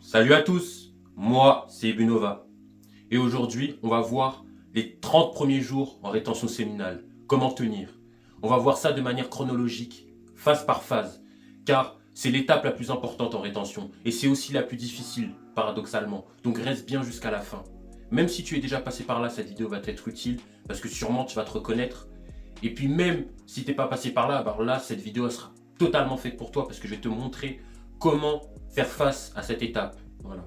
Salut à tous, moi c'est Bunova et aujourd'hui on va voir les 30 premiers jours en rétention séminale, comment tenir. On va voir ça de manière chronologique, phase par phase, car c'est l'étape la plus importante en rétention et c'est aussi la plus difficile paradoxalement, donc reste bien jusqu'à la fin. Même si tu es déjà passé par là, cette vidéo va t'être utile parce que sûrement tu vas te reconnaître et puis même si tu n'es pas passé par là, alors là cette vidéo sera totalement faite pour toi parce que je vais te montrer comment faire face à cette étape. Voilà.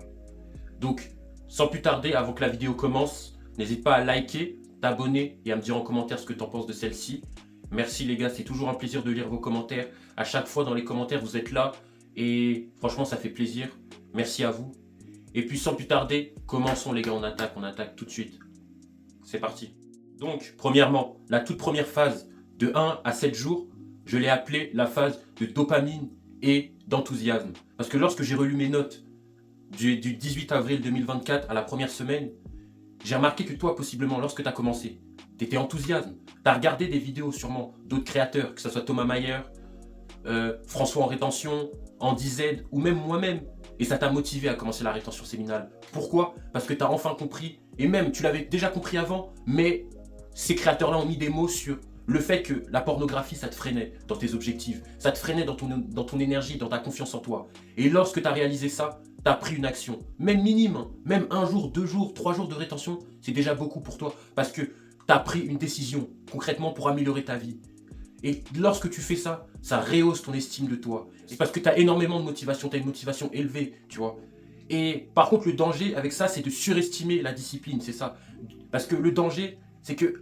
Donc, sans plus tarder, avant que la vidéo commence, n'hésite pas à liker, t'abonner et à me dire en commentaire ce que tu en penses de celle-ci. Merci les gars, c'est toujours un plaisir de lire vos commentaires. À chaque fois dans les commentaires, vous êtes là et franchement, ça fait plaisir. Merci à vous. Et puis sans plus tarder, commençons les gars, on attaque tout de suite. C'est parti. Donc, premièrement, la toute première phase de 1 à 7 jours, je l'ai appelée la phase de dopamine et d'enthousiasme. Parce que lorsque j'ai relu mes notes du 18 avril 2024 à la première semaine, j'ai remarqué que toi, possiblement, lorsque tu as commencé, tu étais enthousiasme. Tu as regardé des vidéos sûrement d'autres créateurs, que ce soit Thomas Mayer, François en rétention, Andy Z ou même moi-même. Et ça t'a motivé à commencer la rétention séminale. Pourquoi? Parce que tu as enfin compris, et même tu l'avais déjà compris avant, mais ces créateurs-là ont mis des mots sur le fait que la pornographie, ça te freinait dans tes objectifs, ça te freinait dans ton énergie, dans ta confiance en toi. Et lorsque tu as réalisé ça, tu as pris une action, même minime, hein, même 1 jour, 2 jours, 3 jours de rétention, c'est déjà beaucoup pour toi, parce que tu as pris une décision, concrètement, pour améliorer ta vie. Et lorsque tu fais ça, ça rehausse ton estime de toi. C'est parce que tu as énormément de motivation, tu as une motivation élevée, tu vois. Et par contre, le danger avec ça, c'est de surestimer la discipline, c'est ça. Parce que le danger, c'est que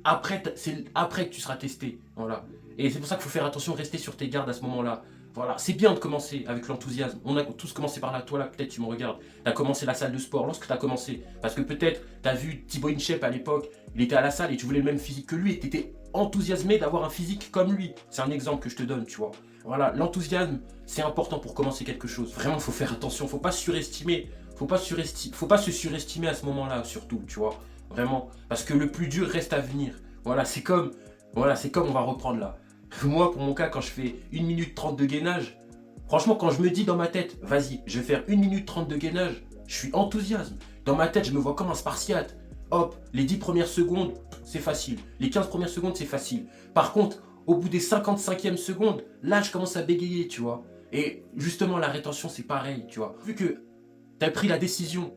c'est après que tu seras testé. Voilà. Et c'est pour ça qu'il faut faire attention, rester sur tes gardes à ce moment-là. Voilà, c'est bien de commencer avec l'enthousiasme. On a tous commencé par là. Toi là, peut-être tu me regardes. Tu as commencé la salle de sport lorsque tu as commencé. Parce que peut-être tu as vu Thibaut Inchep à l'époque, il était à la salle et tu voulais le même physique que lui et tu étais enthousiasmé d'avoir un physique comme lui. C'est un exemple que je te donne, tu vois. Voilà, l'enthousiasme, c'est important pour commencer quelque chose. Vraiment, il faut faire attention, faut pas surestimer. Faut pas se surestimer à ce moment-là, surtout, tu vois. Vraiment. Parce que le plus dur reste à venir. Voilà, c'est comme on va reprendre là. Moi, pour mon cas, quand je fais 1 minute 30 de gainage, franchement, quand je me dis dans ma tête, vas-y, je vais faire 1 minute 30 de gainage, je suis enthousiasme. Dans ma tête, je me vois comme un spartiate. Hop, les 10 premières secondes, c'est facile. Les 15 premières secondes, c'est facile. Par contre, au bout des 55e secondes, là, je commence à bégayer, tu vois. Et justement, la rétention, c'est pareil, tu vois. Vu que tu as pris la décision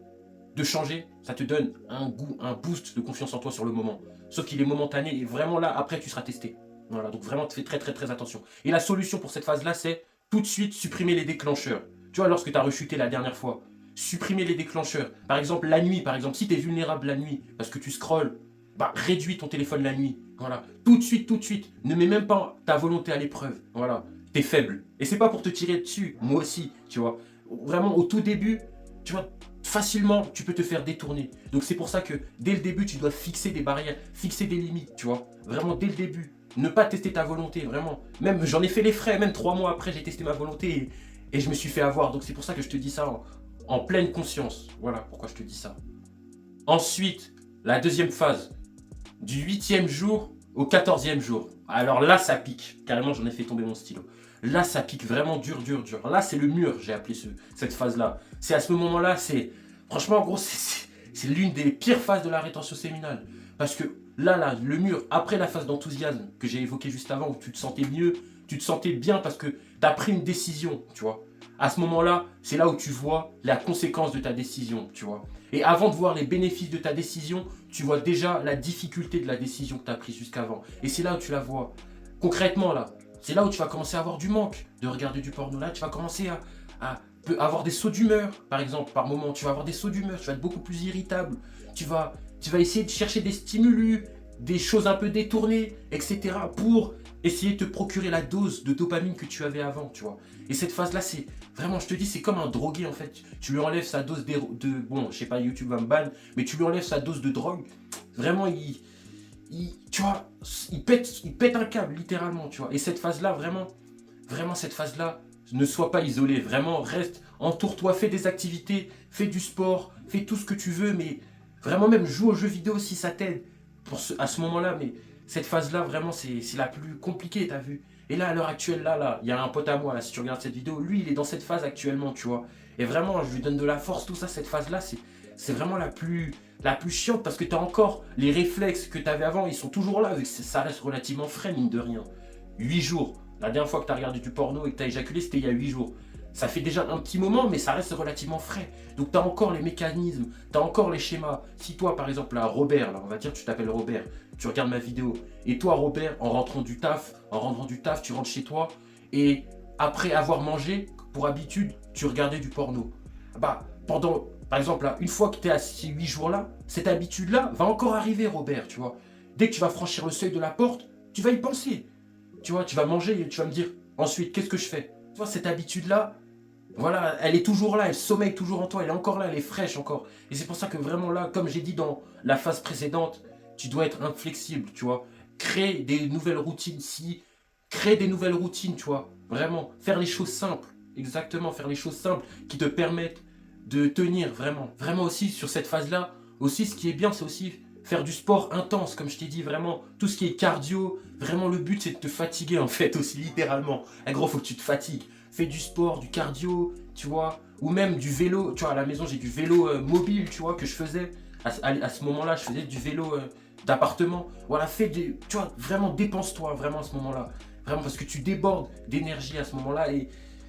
de changer, ça te donne un goût, un boost de confiance en toi sur le moment. Sauf qu'il est momentané et vraiment là, après, tu seras testé. Voilà, donc vraiment, fais très attention. Et la solution pour cette phase-là, c'est tout de suite supprimer les déclencheurs. Tu vois, lorsque tu as rechuté la dernière fois, supprimer les déclencheurs. Par exemple, la nuit, si tu es vulnérable la nuit parce que tu scrolles, bah, réduis ton téléphone la nuit. Voilà, tout de suite. Ne mets même pas ta volonté à l'épreuve. Voilà, t'es faible. Et c'est pas pour te tirer dessus, moi aussi, tu vois. Vraiment, au tout début, tu vois, facilement, tu peux te faire détourner. Donc c'est pour ça que dès le début, tu dois fixer des barrières, fixer des limites, tu vois. Vraiment, dès le début. Ne pas tester ta volonté, vraiment. Même, j'en ai fait les frais, même 3 mois après, j'ai testé ma volonté et je me suis fait avoir. Donc c'est pour ça que je te dis ça en pleine conscience. Voilà pourquoi je te dis ça. Ensuite, la deuxième phase, du 8e jour au 14e jour. Alors là, ça pique. Carrément, j'en ai fait tomber mon stylo. Là, ça pique vraiment dur. Là, c'est le mur, j'ai appelé cette phase-là. C'est à ce moment-là, franchement, en gros, c'est l'une des pires phases de la rétention séminale. Parce que là, le mur, après la phase d'enthousiasme que j'ai évoquée juste avant, où tu te sentais mieux, tu te sentais bien parce que tu as pris une décision, tu vois. À ce moment-là, c'est là où tu vois la conséquence de ta décision, tu vois. Et avant de voir les bénéfices de ta décision, tu vois déjà la difficulté de la décision que tu as prise jusqu'avant. Et c'est là où tu la vois. Concrètement, là, c'est là où tu vas commencer à avoir du manque de regarder du porno. Là, tu vas commencer à avoir des sauts d'humeur, par exemple, par moment. Tu vas avoir des sauts d'humeur, tu vas être beaucoup plus irritable. Tu vas essayer de chercher des stimulus, des choses un peu détournées, etc. pour essayer de te procurer la dose de dopamine que tu avais avant, tu vois. Et cette phase-là, c'est vraiment, je te dis, c'est comme un drogué, en fait. Tu lui enlèves sa dose bon, je sais pas, YouTube va me ban, mais tu lui enlèves sa dose de drogue. Vraiment, tu vois, il pète un câble, littéralement, tu vois. Et cette phase-là, vraiment, cette phase-là, ne sois pas isolé. Vraiment, reste, entoure-toi, fais des activités, fais du sport, fais tout ce que tu veux, mais vraiment même joue aux jeux vidéo si ça t'aide à ce moment-là. Mais cette phase-là, vraiment, c'est la plus compliquée, t'as vu. Et là, à l'heure actuelle, là, il y a un pote à moi, là, si tu regardes cette vidéo, lui, il est dans cette phase actuellement, tu vois. Et vraiment, je lui donne de la force, tout ça, cette phase-là, c'est vraiment la plus chiante parce que tu as encore les réflexes que tu avais avant, ils sont toujours là, ça reste relativement frais, mine de rien. 8 jours. La dernière fois que tu as regardé du porno et que tu as éjaculé, c'était il y a 8 jours. Ça fait déjà un petit moment, mais ça reste relativement frais. Donc tu as encore les mécanismes, tu as encore les schémas. Si toi, par exemple, là, Robert, là, on va dire que tu t'appelles Robert, tu regardes ma vidéo, et toi, Robert, en rentrant du taf, tu rentres chez toi, et après avoir mangé, pour habitude, tu regardais du porno. Bah, par exemple, là, une fois que tu es à ces 8 jours-là, cette habitude-là va encore arriver, Robert, tu vois. Dès que tu vas franchir le seuil de la porte, tu vas y penser. Tu vois, tu vas manger et tu vas me dire, ensuite, qu'est-ce que je fais? Tu vois, cette habitude-là, voilà, elle est toujours là, elle sommeille toujours en toi, elle est encore là, elle est fraîche encore. Et c'est pour ça que vraiment là, comme j'ai dit dans la phase précédente, tu dois être inflexible, tu vois. Créer des nouvelles routines, créer des nouvelles routines, tu vois. Vraiment, faire les choses simples, exactement, faire les choses simples qui te permettent de tenir vraiment. Vraiment aussi sur cette phase-là, aussi ce qui est bien, c'est aussi faire du sport intense, comme je t'ai dit, vraiment, tout ce qui est cardio, vraiment le but c'est de te fatiguer en fait, aussi littéralement. En gros, faut que tu te fatigues. Fais du sport, du cardio, tu vois, ou même du vélo. Tu vois, à la maison, j'ai du vélo mobile, tu vois, que je faisais. À ce moment-là, je faisais du vélo d'appartement. Voilà, tu vois, vraiment dépense-toi, vraiment à ce moment-là. Vraiment, parce que tu débordes d'énergie à ce moment-là et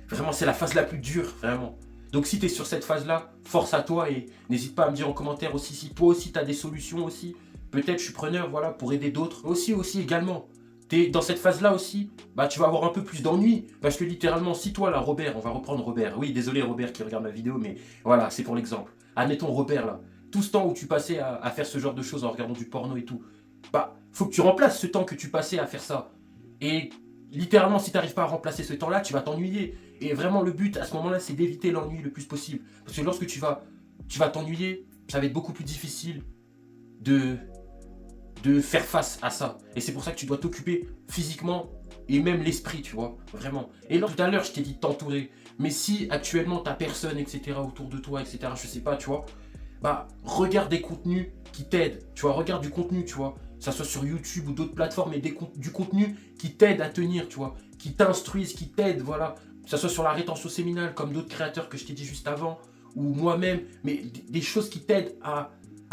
vraiment, c'est la phase la plus dure, vraiment. Donc si tu es sur cette phase-là, force à toi et n'hésite pas à me dire en commentaire aussi si toi aussi tu as des solutions aussi. Peut-être je suis preneur, voilà, pour aider d'autres. Aussi également, tu es dans cette phase-là aussi, bah tu vas avoir un peu plus d'ennui. Parce que littéralement, si toi là, Robert, on va reprendre Robert. Oui, désolé Robert qui regarde ma vidéo, mais voilà, c'est pour l'exemple. Admettons Robert là, tout ce temps où tu passais à faire ce genre de choses en regardant du porno et tout, bah faut que tu remplaces ce temps que tu passais à faire ça. Et littéralement, si tu n'arrives pas à remplacer ce temps-là, tu vas t'ennuyer. Et vraiment, le but à ce moment-là, c'est d'éviter l'ennui le plus possible. Parce que lorsque tu vas t'ennuyer, ça va être beaucoup plus difficile de, de faire face à ça. Et c'est pour ça que tu dois t'occuper physiquement et même l'esprit, tu vois, vraiment. Et là, tout à l'heure, je t'ai dit de t'entourer. Mais si actuellement, t'as personne, etc., autour de toi, etc., je sais pas, tu vois, bah, regarde des contenus qui t'aident, tu vois, regarde du contenu, tu vois, que ça soit sur YouTube ou d'autres plateformes, mais du contenu qui t'aide à tenir, tu vois, qui t'instruisent, qui t'aident, voilà, que ça soit sur la rétention séminale, comme d'autres créateurs que je t'ai dit juste avant, ou moi-même, mais des choses qui t'aident à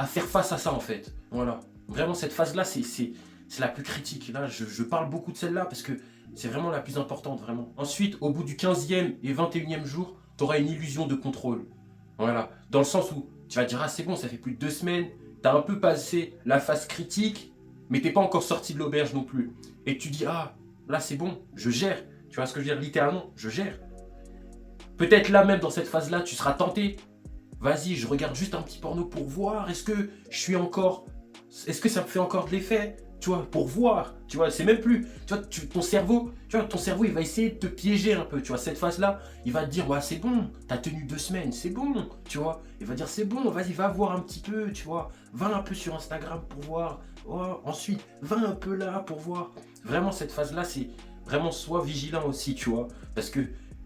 faire face à ça, en fait, voilà. Vraiment, cette phase-là, c'est la plus critique. Là, je parle beaucoup de celle-là parce que c'est vraiment la plus importante, vraiment. Ensuite, au bout du 15e et 21e jour, tu auras une illusion de contrôle. Voilà. Dans le sens où tu vas te dire, ah c'est bon, ça fait plus de 2 semaines, tu as un peu passé la phase critique, mais t'es pas encore sorti de l'auberge non plus. Et tu dis, ah, là c'est bon, je gère. Tu vois ce que je veux dire? Littéralement, je gère. Peut-être là même dans cette phase-là, tu seras tenté. Vas-y, je regarde juste un petit porno pour voir, est-ce que je suis encore... Est-ce que ça me fait encore de l'effet? Tu vois, pour voir, tu vois, c'est même plus, tu vois, ton cerveau, il va essayer de te piéger un peu, tu vois, cette phase-là, il va te dire, ouais, c'est bon, t'as tenu 2 semaines, c'est bon, tu vois, il va dire, c'est bon, vas-y, va voir un petit peu, tu vois, va un peu sur Instagram pour voir, oh, ensuite, va un peu là pour voir. Vraiment, cette phase-là, c'est vraiment, sois vigilant aussi, tu vois, parce que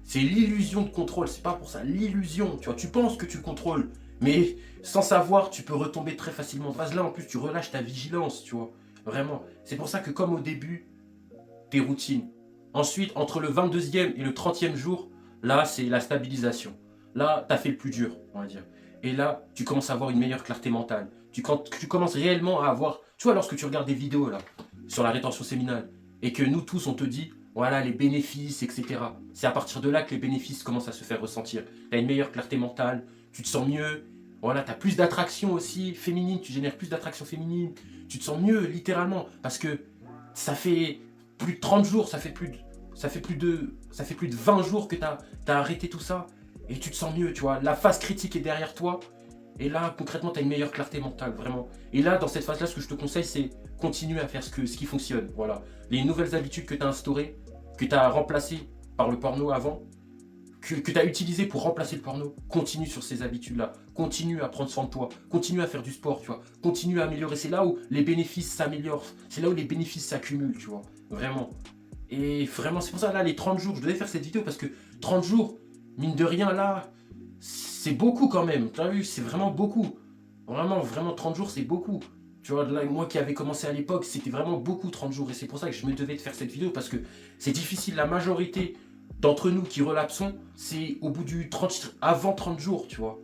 c'est l'illusion de contrôle, c'est pas pour ça, l'illusion, tu vois, tu penses que tu contrôles, mais sans savoir, tu peux retomber très facilement. Dans cette phase-là, en plus, tu relâches ta vigilance, tu vois. Vraiment. C'est pour ça que comme au début, tes routines. Ensuite, entre le 22e et le 30e jour, là, c'est la stabilisation. Là, tu as fait le plus dur, on va dire. Et là, tu commences à avoir une meilleure clarté mentale. Tu commences réellement à avoir... Tu vois, lorsque tu regardes des vidéos, là, sur la rétention séminale, et que nous tous, on te dit, voilà, les bénéfices, etc. C'est à partir de là que les bénéfices commencent à se faire ressentir. Tu as une meilleure clarté mentale, tu te sens mieux, voilà, tu as plus d'attraction aussi féminine, tu génères plus d'attraction féminine, tu te sens mieux littéralement parce que ça fait plus de 30 jours, ça fait plus de 20 jours que tu as arrêté tout ça et tu te sens mieux, tu vois. La phase critique est derrière toi et là concrètement tu as une meilleure clarté mentale, vraiment. Et là dans cette phase-là, ce que je te conseille c'est continuer à faire ce qui fonctionne, voilà. Les nouvelles habitudes que tu as instaurées, que tu as remplacées par le porno avant, que tu as utilisé pour remplacer le porno, continue sur ces habitudes-là. Continue à prendre soin de toi. Continue à faire du sport, tu vois. Continue à améliorer. C'est là où les bénéfices s'améliorent. C'est là où les bénéfices s'accumulent, tu vois. Vraiment. Et vraiment, c'est pour ça, là, les 30 jours, je devais faire cette vidéo parce que 30 jours, mine de rien, là, c'est beaucoup quand même. Tu as vu, c'est vraiment beaucoup. Vraiment, 30 jours, c'est beaucoup. Tu vois, là, moi qui avais commencé à l'époque, c'était vraiment beaucoup 30 jours. Et c'est pour ça que je me devais de faire cette vidéo parce que c'est difficile. La majorité d'entre nous qui relapsons, c'est au bout du 30, avant 30 jours, tu vois.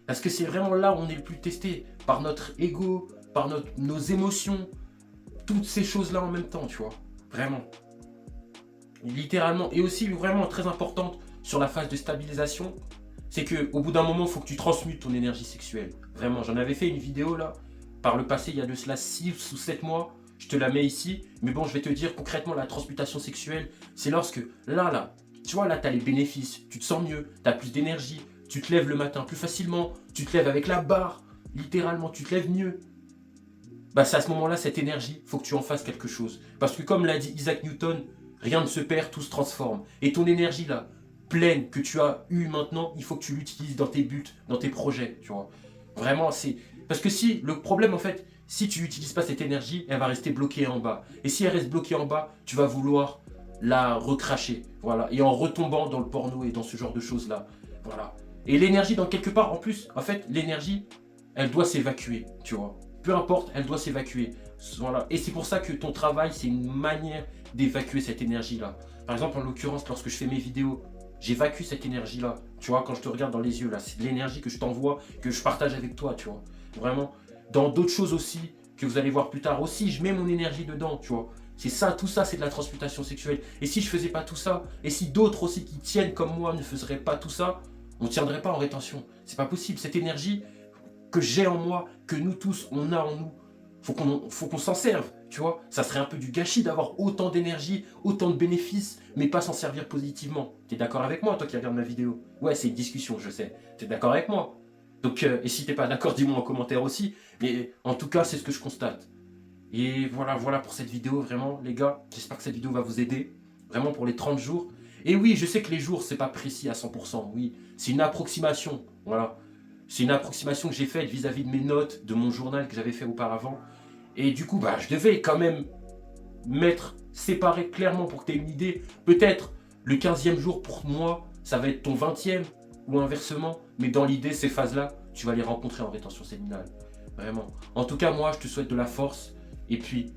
Parce que c'est vraiment là où on est le plus testé, par notre ego, par nos émotions, toutes ces choses-là en même temps, tu vois. Vraiment. Littéralement. Et aussi, vraiment très importante sur la phase de stabilisation, c'est qu'au bout d'un moment, il faut que tu transmutes ton énergie sexuelle. Vraiment, j'en avais fait une vidéo là, par le passé, il y a de cela 6 ou 7 mois. Je te la mets ici. Mais bon, je vais te dire concrètement, la transmutation sexuelle, c'est lorsque, là, tu vois, là, tu as les bénéfices. Tu te sens mieux, tu as plus d'énergie, tu te lèves le matin plus facilement, tu te lèves avec la barre, littéralement, tu te lèves mieux. Bah, c'est à ce moment-là, cette énergie, il faut que tu en fasses quelque chose. Parce que comme l'a dit Isaac Newton, rien ne se perd, tout se transforme. Et ton énergie là, pleine que tu as eue maintenant, il faut que tu l'utilises dans tes buts, dans tes projets, tu vois. Vraiment, c'est... Parce que si, le problème en fait, si tu n'utilises pas cette énergie, elle va rester bloquée en bas. Et si elle reste bloquée en bas, tu vas vouloir la recracher, voilà. Et en retombant dans le porno et dans ce genre de choses-là, voilà. Et l'énergie, dans quelque part, en plus, en fait, l'énergie, elle doit s'évacuer, tu vois. Peu importe, elle doit s'évacuer. Voilà. Et c'est pour ça que ton travail, c'est une manière d'évacuer cette énergie-là. Par exemple, en l'occurrence, lorsque je fais mes vidéos, j'évacue cette énergie-là. Tu vois, quand je te regarde dans les yeux, là, c'est de l'énergie que je t'envoie, que je partage avec toi, tu vois. Vraiment. Dans d'autres choses aussi, que vous allez voir plus tard aussi, je mets mon énergie dedans, tu vois. C'est ça, tout ça, c'est de la transmutation sexuelle. Et si je faisais pas tout ça, et si d'autres aussi qui tiennent comme moi ne feraient pas tout ça, on ne tiendrait pas en rétention. C'est pas possible. Cette énergie que j'ai en moi, que nous tous, on a en nous, faut qu'on s'en serve, tu vois. Ça serait un peu du gâchis d'avoir autant d'énergie, autant de bénéfices, mais pas s'en servir positivement. T'es d'accord avec moi, toi qui regardes ma vidéo? Ouais, c'est une discussion, je sais. T'es d'accord avec moi? Donc, et si t'es pas d'accord, dis-moi en commentaire aussi. Mais en tout cas, c'est ce que je constate. Et voilà pour cette vidéo, vraiment, les gars. J'espère que cette vidéo va vous aider, vraiment pour les 30 jours. Et oui, je sais que les jours, c'est pas précis à 100%. Oui, c'est une approximation, voilà. C'est une approximation que j'ai faite vis-à-vis de mes notes, de mon journal que j'avais fait auparavant. Et du coup, bah, je devais quand même séparer clairement pour que tu aies une idée. Peut-être le 15e jour pour moi, ça va être ton 20e ou inversement. Mais dans l'idée, ces phases-là, tu vas les rencontrer en rétention séminale. Vraiment. En tout cas, moi, je te souhaite de la force. Et puis,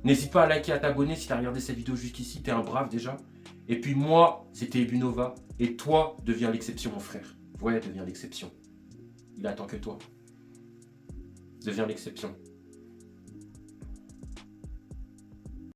n'hésite pas à liker, à t'abonner si tu as regardé cette vidéo jusqu'ici. Tu es un brave déjà. Et puis moi, c'était Ebunova. Et toi, deviens l'exception, mon frère. Ouais, deviens l'exception. Il attend que toi. Deviens l'exception.